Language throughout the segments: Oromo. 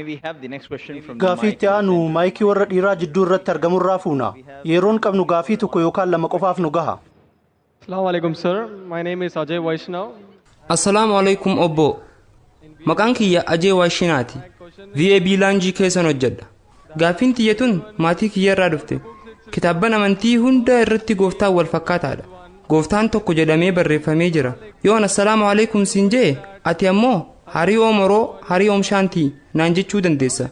we have the next question from Gaafii itti aanu maayikii warra dhiiraa jidduu irratti argamurraa fuuna. Yeroon qabnu gaafii tokko yookaan lama qofaaf nu gaha. Assalamu alaikum sir. My name is Ajay Vaishnav. Assalamu alaikum obbo. Maqaan kiyya Ajay Vaishnaati. VAB Laanjii keessan hojjedha. Gaafiin tiyyatun maatii kiyya irraa dhufte. Kitaabban amantii hunda irratti gooftaan wal fakkaataadha. Gooftaan tokko jedhamee barreeffamee jira. Yoon assalamu alaikum siin jee ati ammoo harii oomoroo harii oomshaantii naan jechuu dandeessa.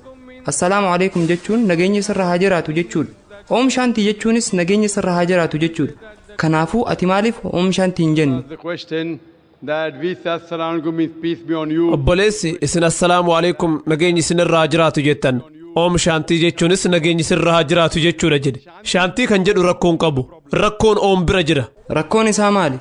Assalamu alaikum jechuun nageenya sirra haa jiraatu jechuudha. Oomshaantii jechuunis nageenya sirra haa jiraatu jechuudha. Kanaafuu ati maaliif oomshaantii hin jenne? Obboleessi isin assalamu alaikum nageenyi isinirra haa jiraatu jettan. Oom shaantii jechuunis nageenyi isinirra haa jiraatu jechuudha jedhe. Shaantii kan jedhu rakkoon qabu. Rakkoon oom bira jira. Rakkoon isaa maali?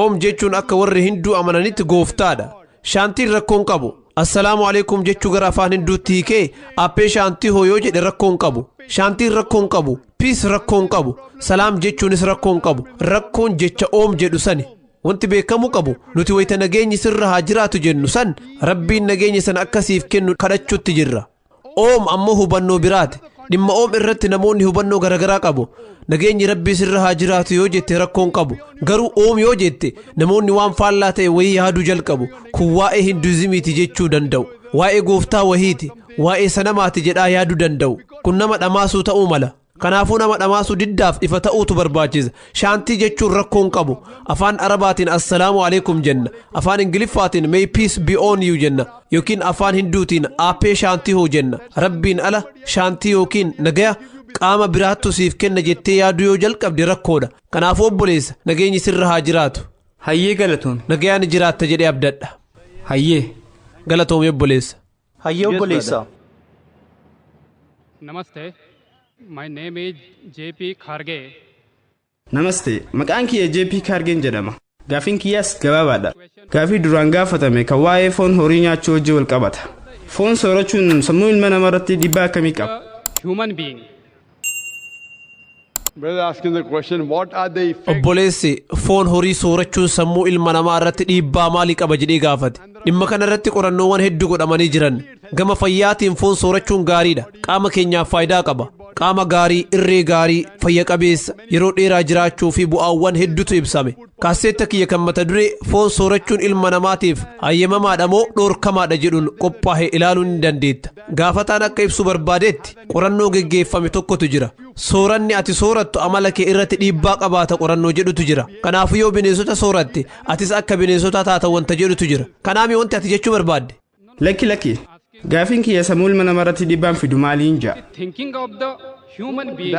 Oom jechuun akka warri Hinduu amananitti gooftaadha. Shaantiin rakkoon qabu. Assalaamu alaikum jechuu gara afaan Hinduutti hiikee appee shaantii hooyoo jedhe rakkoon qabu. Shaantiin rakkoon qabu. Piis rakkoon qabu. Salaam jechuunis rakkoon qabu. Rakkoon jecha oom jedhu sani. Wanti beekamu qabu nuti wayita nageenyi sirra haa jiraatu jennu san Rabbiin nageenya sana akkasiif kennu kadhachuutti jirra. Oom ammoo hubannoo biraati. Dhimma oom irratti namoonni hubannoo garagaraa qabu. Nageenyi Rabbii sirra haa jiraatu yoo jette rakkoon qabu. Garuu oom yoo jette namoonni waan faallaa ta'e wayii yaaduu jalqabu. Kun waa'ee Hinduuzimiiti jechuu danda'u. Waa'ee gooftaa wahiiti. Waa'ee sanamaati jedhaa yaaduu danda'u. Kun nama dhamaasuu ta'uu mala. Kanaafuu nama dhamaasuu diddaaf ifa ta'uutu barbaachisa. Shaantii jechuun rakkoon qabu. Afaan Arabaatiin assalaamu alaikum jenna. Afaan Ingiliffaatiin may peace be on you jenna. Yookiin afaan Hinduutiin aappee shaantii hoo jenna. Rabbiin ala shaantii yookiin nagaya qaama biraattu siif kenna jettee yaaduu yoo jalqabde rakkoodha. Kanaafuu obboleessa nageenyi sirra haa jiraatu. Hayyee galatoom. Nagayaan jiraatta jedhee abdadha. Hayyee. Galatoom obboleessa. Hayyee obboleessa. Namaste. My name is JP Kharge. Namaste. Maqaan kiyya JP Khargen jedhama. Gaafiin kiyyaas gabaabaadha. Gaafii duraan gaafatame kan waa'ee foon horii nyaachuu wajjin wal qabata. Foon soorachuun sammuu ilma namaa irratti dhiibbaa akkamii qaba? Human being. Brother asking the question, what are the effects? Obboleessi foon horii soorachuun sammuu ilma namaa irratti dhiibbaa maalii qaba jedhee gaafate. Dhimma kana irratti qorannoowwan hedduu godhamanii jiran. Gama fayyaatiin foon soorachuun gaariidha. Qaama keenyaaf faayidaa qaba. Qaama gaarii, irree gaarii, fayya qabeessa, yeroo dheeraa jiraachuu fi bu'aawwan hedduutu ibsame. Kaaseetta kiyya kan mata duree foon soorachuun ilma namaatiif hayyamamaadha moo dhoorkamaadha jedhuun qophaa'e ilaaluu ni dandeetta. Gaafataan akka ibsu barbaadetti qorannoo geggeeffame tokkotu jira. Sooranni ati soorattu amala kee irratti dhiibbaa qabaata qorannoo jedhutu jira. Kanaafuu yoo bineensota sooratte atis akka bineensota taata wanta jedhutu jira. Kanaami wanti ati jechuu barbaadde? Lakki. Gaafiin kiyya sammuu ilma namaa irratti dhiibbaan fidu maaliin jaa? Thinking of the human being.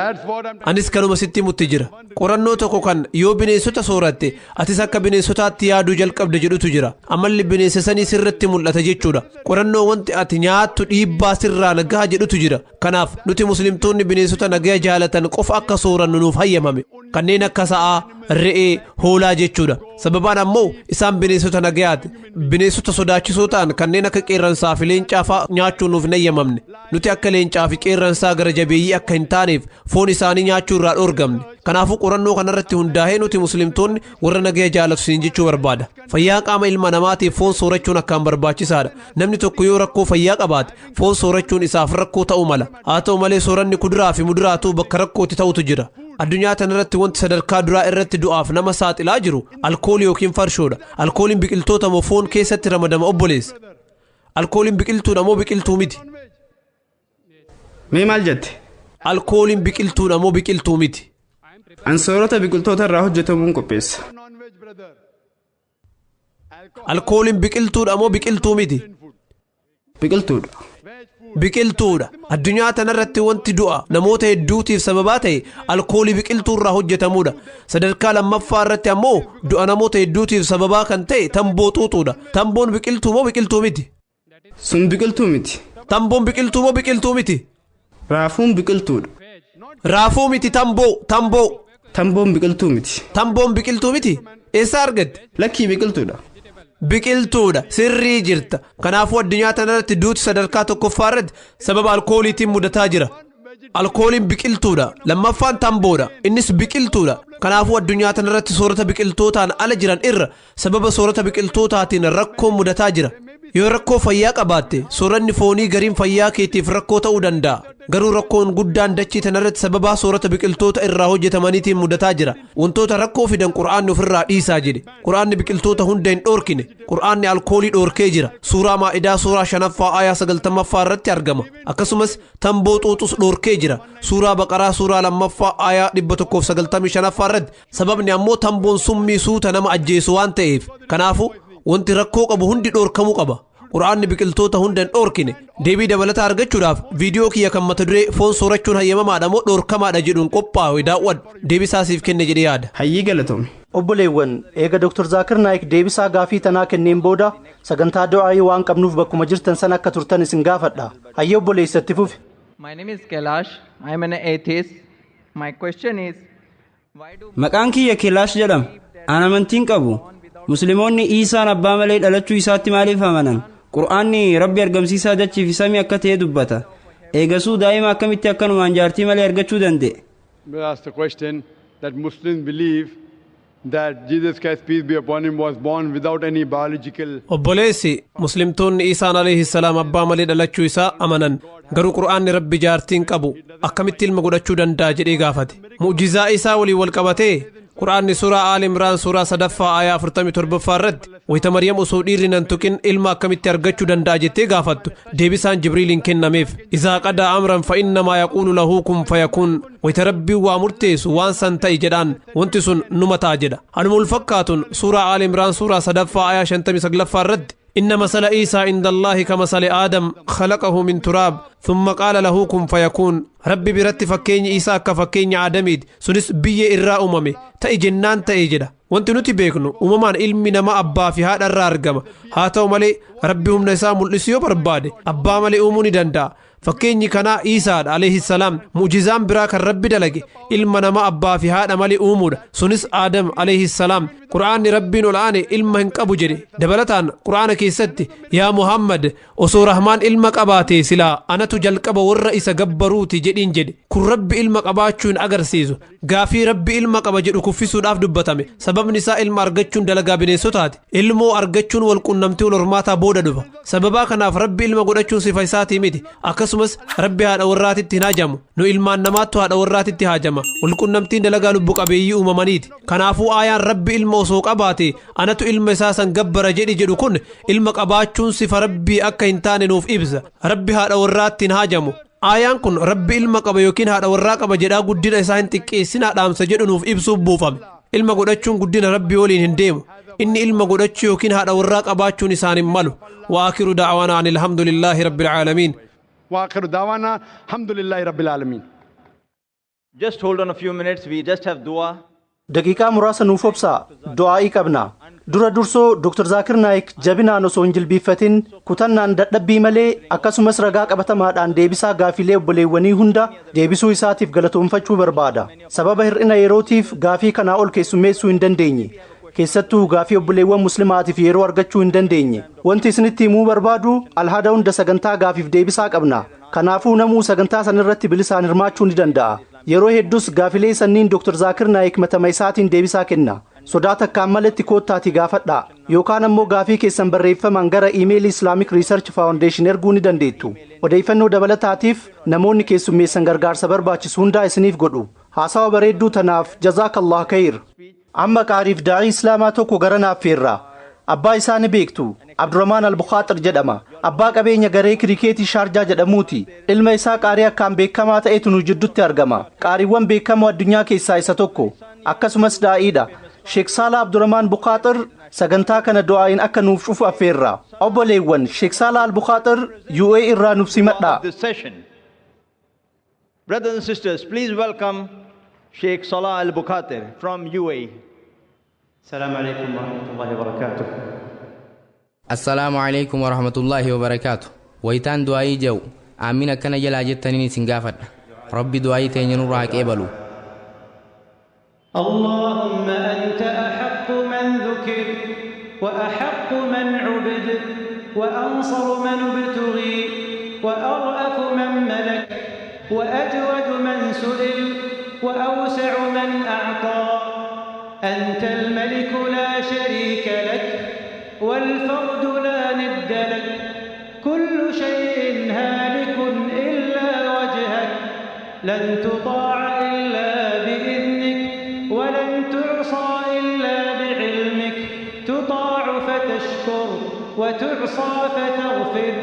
Anis kanuma sitti mutti jira. Qorannoo tokko kan yoo bineensota sooratte atis akka bineensotaatti yaaduu jalqabde jedhutu jira. Amalli bineensa sanii sirratti mul'ata jechuudha. Qorannoo wanti ati nyaattu dhiibbaa sirraa nagaha jedhutu jira. Kanaaf nuti muslimtoonni bineensota nagaya jaalatan qofa akka soorannu nuuf hayyamame. Kanneen akka sa'aa, re'ee, hoolaa jechuudha. Sababaan ammoo isaan bineensota nagayaati. Bineensota sodaachisoo ta'an kanneen akka qeerransaa fi leencaa fa'aa nyaachuun nuuf hin hayyamamne. Nuti akka leencaa fi qeerransaa gara jabeeyyii akka hin taaneef foon isaanii nyaachuu irraa dhoorgamne. Kanaafuu qorannoo kanarratti hundaa'ee nuti muslimtoonni warra nagaya jaalatu siin jechuu barbaada. Fayyaa qaama ilma namaatiif foon soorachuun akkaan barbaachisaadha. Namni tokko yoo rakkoo fayyaa qabaate foon soorachuun isaaf rakkoo ta'uu mala. Haa ta'u malee sooranni kuduraa fi muduraatu bakka rakkootti ta'utu jira. Addunyaa tanarratti wanti sadarkaa duraa irratti du'aaf nama saaxilaa jiru alkoolii yookiin farshoodha. Alkooliin biqiltoota moo foon keessatti ramadama obboleessa? Alkooliin biqiltuudha moo biqiltuu miti? Mee maal jette? Alkooliin biqiltuudha moo biqiltuu miti? An soorata biqiltoota irraa hojjetamuun qopheessa. Alkooliin biqiltuudha moo biqiltuu miti? Biqiltuudha. Biqiltuudha. Addunyaa tanarratti wanti du'a namoota hedduutiif sababaa ta'e alkoolii biqiltuu irraa hojjetamuudha. Sadarkaa lammaffaa irratti ammoo du'a namoota hedduutiif sababaa kan ta'e tamboo xuuxuudha. Tamboon biqiltuu moo biqiltuu miti? Sun biqiltuu miti. Tamboon biqiltuu moo biqiltuu miti? Raafuun biqiltuudha. Raafuu miti tamboo. Tamboon biqiltuu miti. Tamboon biqiltuu miti? Eessaa argatte? Lakkii biqiltuudha. Biqiltuudha. Sirrii jirta. Kanaafuu addunyaa tanarratti duuti sadarkaa tokkoffaa irratti sababa alkooliitiin mudataa jira. Alkooliin biqiltuudha. Lammaffaan tamboodha. Innis biqiltuudha. Kanaafuu addunyaa tanarratti soorata biqiltootaan ala jiran irra sababa soorata biqiltootaatiin rakkoon mudataa jira. yoo rakkoo fayyaa qabaatte sooranni foonii gariin fayyaa keetiif rakkoo ta'uu danda'a. Garuu rakkoon guddaan dachii tanarratti sababaa soorata biqiltoota irraa hojjetamaniitiin mudataa jira. Wantoota rakkoo fidan qura'aanni ofirraa dhiisaa jedhe. Qura'aanni biqiltoota hunda hin dhoorkine. Qura'aanni alkoolii dhoorkee jira. Suuraa Maa'idaa suuraa 5ffaa aayaa 90ffaa irratti argama. Akkasumas tamboo xuuxus dhoorkee jira. Suuraa Baqaraa suuraa 2ffaa aayaa 195ffaa irratti. Sababni ammoo tamboon summii suuta nama ajjeesu waan ta'eef. Kanaafuu wanti rakkoo qabu hundi dhoorkamuu qaba. Qura'aanni biqiltoota hunda hin dhoorkine. Deebii dabalataa argachuudhaaf viidiyoo kiyya kan mata duree foon soorachuun hayyamamaadha moo dhoorkamaadha jedhuun qophaa'e daawwadhu. Deebisaa siif kenne jedhee yaada. Hayyii galatoome. Obboleewwan eega Dr. Zaakir Naayik deebisaa gaafii tanaa kenneen booda sagantaa du'aayii waan qabnuuf bakkuma jirtan sana akka turtan isin gaafadha. Hayyee obboleessatti fufi. My name is Kailash. I am an atheist. My question is, Maqaan kiyya Kailash jedhama. Ani amantiin qabu. Musliimoonni Iisaan abbaa malee dhalachuu isaatti maaliif amanan? Qur'aanni Rabbi argamsiisaa dachii fi samii akka ta'e dubbata. Eegasuu daa'ima akkamitti akkanumaan jaartii malee argachuu danda'e? We asked the question that Muslims believe that Jesus Christ, peace be upon him, was born without any biological. Obboleessi muslimtoonni Iisaan alayhi salaam abbaa malee dhalachuu isaa amanan. Garuu Qur'aanni Rabbi jaartiin qabu akkamitti ilma godhachuu danda'a jedhee gaafate. Mu'jizaa isaa waliin wal qabatee Qur'aanni suuraa Aal Imraan suuraa 3ffaa aayaa 47ffaa irratti wayita Maryam osoo dhiirri nan tuqin ilma akkamitti argachuu danda'a jettee gaafattu deebisaan Jibriiliin kennameef. Izaa qadaa amran fa innamaa yaquulu lahu kun fayakuun wayita Rabbiin waa murteessu waan san ta'i jedhaan wanti sun numa ta'a jedha. Anuma ulfakkaatuun suuraa Aal Imraan suuraa 3ffaa aayaa 59ffaa irratti إن مثل عيسى عند الله كمثل آدم خلقه من تراب ثم قال له كن فيكون ربي برت فكين عيسى كفكين آدميد سنس بيه إرى أممي تأي جنان تأي جدا وانت نتي بيكنو أممان علمي نما أبا في هذا الرارقم هاتو ملي ربهم نسام الاسيو بربادي أبا ملي أموني دندا فكيني كان عيسى عليه السلام معجزان براك الرب دلقي علم نما أبا في هذا ملي أمور سنس آدم عليه السلام قرآن ربنا الآن علم هنك أبو جري دبلتان قرآن كيستي يا محمد وصور رحمن علمك أباتي سلا أنا تجلك أبا والرئيس قبروتي جدين جدي كن رب علمك أباتشون أجر سيزو غافي رب علمك أبا جدو كفيسون أفدو بتامي سبب نساء علم أرجتشون دلقا بني سوتات علمو أرجتشون والكنمتي والرماتا بودا دوبا سببا كناف رب علمك قدتشون صفايساتي ميدي أكسمس ربي هذا ورات التهاجم نو علمان نماتو هذا ورات التهاجم والكنمتين دلقا لبوك أبيي أممانيت كنافو آيان رب علم وسوق أباتي أنا تو علم أساسا قبر جدي جدو كن علمك أباتشون صف ربي أكا إنتان نوف إبزا ربي هذا ورات تهاجمو آيان كن ربي علمك أبا يوكين هذا وراك أبا جدا قدنا إسان تكيسنا دام سجدو نوف إبسو بوفام علمك قدتشون قدنا ربي ولين هنديمو إني علمك قدتشو يوكين هذا وراك أباتشون إسان مالو وآخر دعوانا عن الحمد لله رب العالمين وآخر دعوانا الحمد لله رب العالمين. Just hold on a few minutes. We just have dua. daqiiqaa muraasa nuuf obsaa du'aa'ii qabna. Dura dursoo Dr. Zaakir Naayik jabinaan osoo hin jilbiiffatin kutannaan dadhabbii malee akkasumas ragaa qabatamaadhaan deebisaa gaafilee obboleewwanii hunda deebisuu isaatiif galatoomfachuu barbaada. Sababa hir'ina yerootiif gaafii kanaa ol keessummeessuu hin dandeenye. Keessattuu gaafii obboleewwan muslimaatiif yeroo argachuu hin dandeenye. Wanti isinitti himuu barbaadu alhaada hunda sagantaa gaafiif deebisaa qabna. Kanaafuu namuu sagantaa sanirratti bilisaan hirmaachuu ni danda'a. Yeroo hedduus gaafilee sanniin Dr. Zaakir Naayik matama isaatiin deebisaa kenna. Sodaa takkaan maletti koottaati gaafadha yookaan ammoo gaafii keessan barreeffamaan gara iimeelii Islamic Research Foundation erguu ni dandeettu. Odeeffannoo dabalataatiif namoonni keessummeessan gargaarsa barbaachisu hundaa isiniif godhu. Haasawa bareedduu tanaaf jazaakallah khayr. Amma qaariif daa'ii islaamaa tokko gara naafeerra. Abbaa isaa ni beektu. Abdurrahmaan Al-Bukhaatir jedhama. Abbaa qabeenya garee kirikeetii Shaarjaa jedhamuuti. Ilma isaa qaarii akkaan beekamaa ta'etu nu jidduutti argama. Qaariiwwan beekamoo addunyaa keessaa isa tokko. Akkasumas daa'iidha. Sheek Saalaa Abdurrahmaan Bukhaatir sagantaa kana du'aayin akka nuuf cufu affeerra. Obboleewwan Sheek Saalaa Al-Bukhaatir UAE irraa nuuf simadha. Brothers and sisters, please welcome Sheikh Salah Al-Bukhaatir from UAE. Assalamu alaikum wa rahmatullahi wa barakatuh. Assalamu alaikum wa rahmatullahi wa barakatuh. Waytaan du'aayii jau aamin akkana jalaa jettaniin isin gaafadha. Rabbi du'aayii teenya nurraa qeebalu. اللهم أنت أحق من ذكر وأحق من عبد وأنصر من ابتغي وأرأف من ملك وأجود من سئل وأوسع من أعطى أنت الملك لا شريك لك والفرد لا ند لك لن تطاع إلا بإذنك ولن تعصى إلا بعلمك تطاع فتشكر وتعصى فتغفر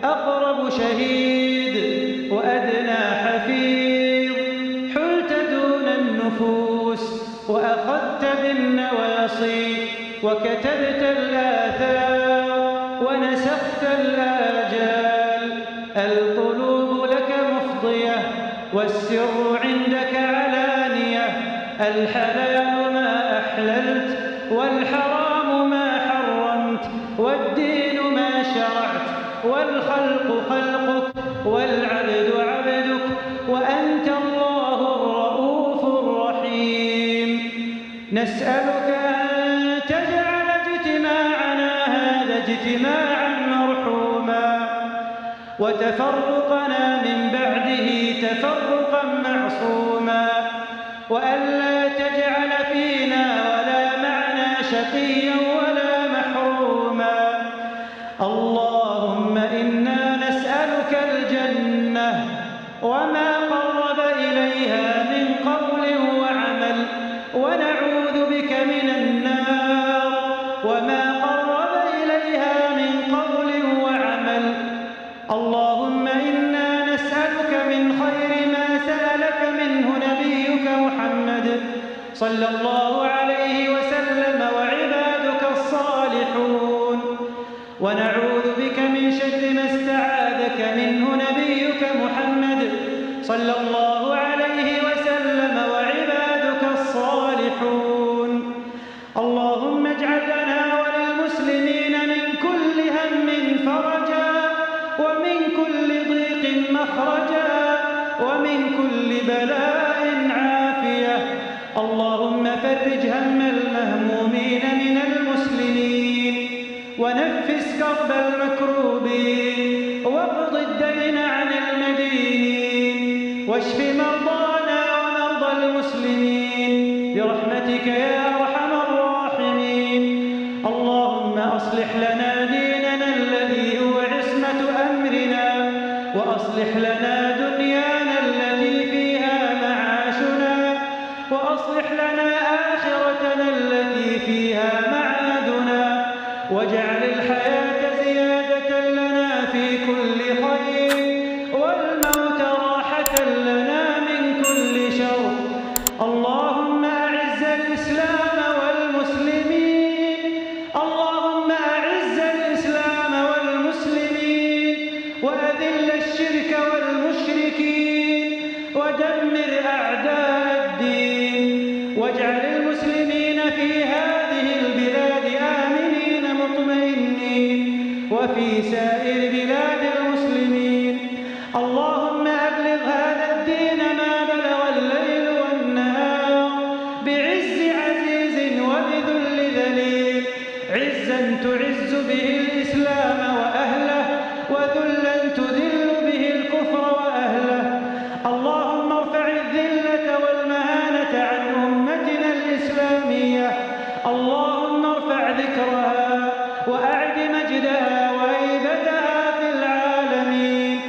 أقرب شهيد وأدنى حفيظ حلت دون النفوس وأخذت بالنواصي وكتبت الآثار ونسخت الآجال القلوب لك مفضية والسر عندك علانية الحلال ما أحللت والحرام ما حرمت والدين ما شرعت والخلق خلقك والعبد عبدك وأنت الله الرؤوف الرحيم نسألك أن تجعل اجتماعنا هذا اجتماعا مرحوما وتفرقنا من بعده تفرقا معصوما وألا تجعل فينا ولا معنا شقيا ولا محروما اللهم إنا نسألك الجنة وما قرب إليها من قول وعمل ونعوذ بك من النار وما قرب إليها من قول وعمل اللهم إنا نسألك من خير ما سألك منه نبيك محمد صلى الله عليه وسلم وعبادك الصالحون ونعوذ بك من شر ما استعاذك منه نبيك محمد صلى الله عليه وسلم وعبادك الصالحون اللهم اجعل لنا وللمسلمين من كل هم فرجا ومن كل ضيق مخرجا ومن كل بلاء عافية اللهم فرج هم المهمومين من المسلمين ونفس كرب المكروبين واقض الدين عن المدينين واشف مرضانا ومرضى المسلمين برحمتك يا أرحم الراحمين اللهم أصلح لنا ديننا الذي هو عصمة أمرنا وأصلح لنا دنيانا التي فيها معاشنا وأصلح لنا آخرتنا التي فيها معادنا واجعل الحياة زيادة لنا في كل خير والموت راحة لنا من كل شر اللهم أعز الإسلام والمسلمين اللهم أعز الإسلام والمسلمين وأذل الشرك والمشركين ودمر أعداء الدين واجعل المسلمين في هذه البلاد آمنين مطمئنين وفي سائر بلاد المسلمين اللهم أبلغ هذا الدين ما بلغ الليل والنهار بعز عزيز وبذل ذليل عزا تعز به الإسلام وأهله وذلا تذل به الكفر وأهله اللهم ارفع الذلة والمهانة عن أمتنا الإسلامية اللهم ارفع ذكرها وأعد مجدها وهيبتها في العالمين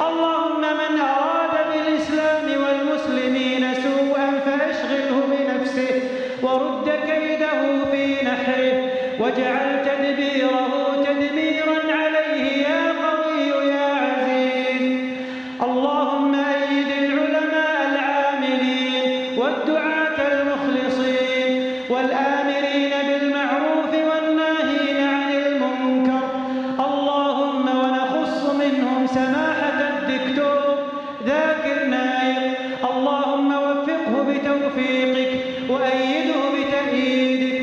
اللهم من أراد بالإسلام والمسلمين سوءا فأشغله بنفسه ورد كيده في نحره واجعل تدبيره تدميرا عليه يا قوي يا عزيز اللهم أيد العلماء العاملين والدعاة المخلصين والآمرين بالمعروف والناهين عن المنكر اللهم ونخص منهم سماحة الدكتور ذاكر ناير اللهم وفقه بتوفيقك وأيده بتأييدك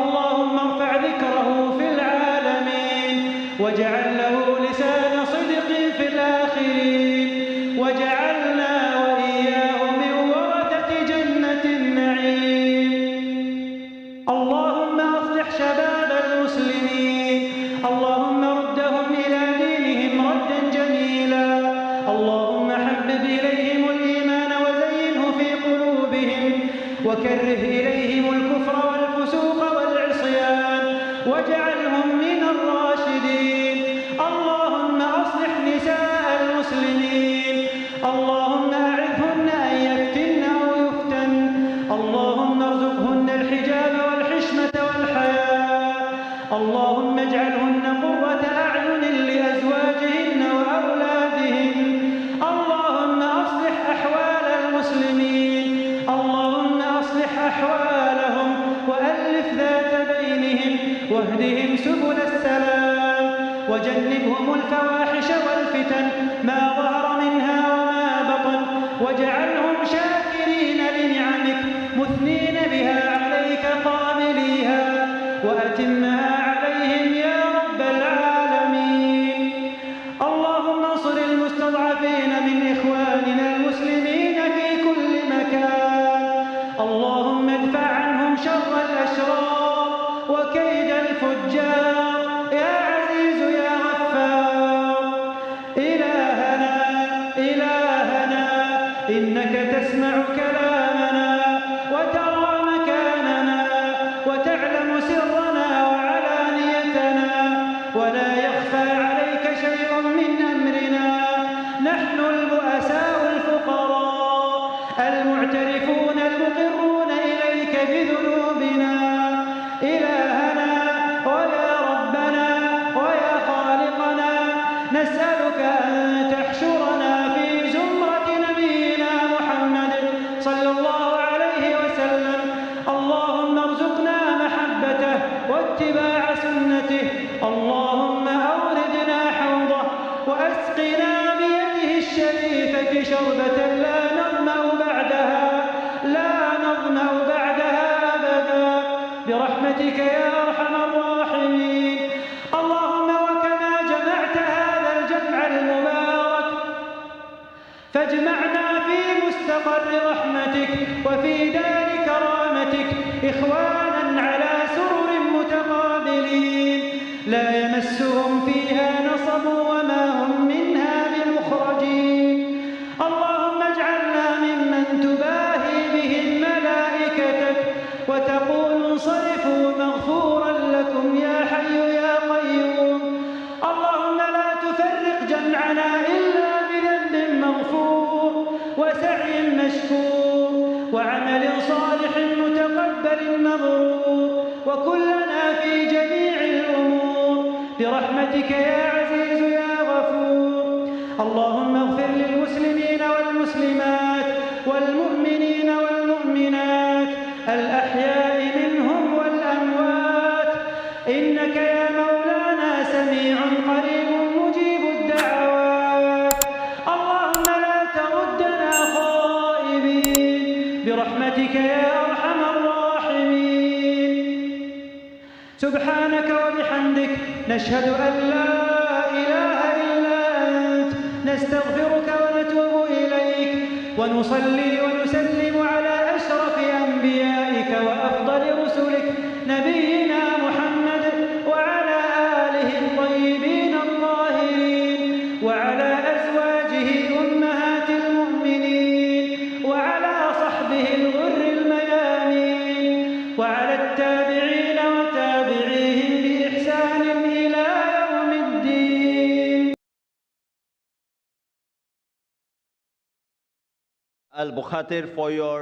اللهم ارفع ذكره في العالمين واجعل له لسان صدق في الآخرين وجعلنا وإياه من ورثة جنة النعيم اللهم أصلح شباب المسلمين اللهم ردهم إلى دينهم ردا جميلا اللهم حبب إليهم الإيمان وزينه في قلوبهم وكره إليهم الكفر والفسوق والعصيان واجعلهم من الراشدين اللهم أصلح نساء المسلمين اللهم أعذهن اللهم اجعلهن قرة أعين لأزواجهن وأولادهن. اللهم أصلح أحوال المسلمين، اللهم أصلح أحوالهم وألف ذات بينهم واهدهم سبل السلام وجنبهم الفواحش والفتن ما ظهر منها وما بطن، واجعلهم شاكرين لنعمك مثنين بها عليك قابليها وأتمها عليهم يا رب العالمين. اللهم انصر المستضعفين من إخواننا المسلمين في كل مكان، اللهم ادفع عنهم شر الأشرار وكيد الفجار يا عزيز يا غفار. إلهنا إلهنا إنك تسمع كلامنا وترى مكاننا وتعلم سرنا وعلانيتنا ولا يخفى عليك شيء من أمرنا. نحن البؤساء الفقراء المعترفون المقرون إليك بذنوبنا. إلهنا ويا ربنا ويا خالقنا نسألك أن تحشرنا في زمرة نبينا محمد صلى الله عليه وسلم. اللهم ارزقنا محبته واتباع سنته. اللهم أوردنا حوضه وأسقنا بيده الشريفة شربة لا نظمأ بعدها أبدا برحمتك يا أرحم الراحمين. اللهم وكما جمعت هذا الجمع المبارك فاجمعنا في مستقر رحمتك وفي دار كرامتك إخوانا على سرر متقابلين لا يمسهم فيها نصب وما هم منها بمخرجين. اللهم اجعلنا ممن تباهي بهم ملائكتك وتقول انصرفوا مغفورا لكم يا حي يا قيوم. اللهم لا تفرق جمعنا إلا بذنب مغفور وسعي مشكور وعمل صالح متقبل مبرور وكلنا في جميع الأمور برحمتك يا عزيز يا غفور. اللهم اغفر للمسلمين والمسلمات والمؤمنين والمؤمنات الأحياء منهم والأموات إنك يا مولانا سميع قريب مجيب الدعوات. اللهم لا تردنا خائبين برحمتك يا أرحم الراحمين. سبحانك وبحمدك نشهد أن لا إله إلا أنت نستغفرك ونتوب إليك ونصلي ونسلم على أشرف أنبيائك وأفضل رسلك نبينا محمد وعلى آله الطيبين الطاهرين وعلى أزواجه أمهات المؤمنين وعلى صحبه الغر الميامين وعلى التابعين وتابعيهم بإحسان إلى يوم الدين. Al-Bukhatir for your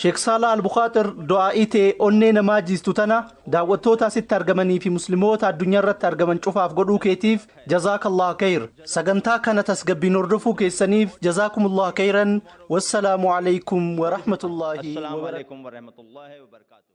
Sheek Saalaa Albukaatir du'aa'ii ta'e onnee namaa jiistu tana daawwattoota asitti argamanii fi musliimoota addunyaa irratti argaman cufaaf godhuu keetiif jazaakallah khayr. Sagantaa kana tasgabbiin hordofuu keessaniif jazaakumullah khayran. Wassalaamu alaykum wa rahmatullahi wa barakatuh.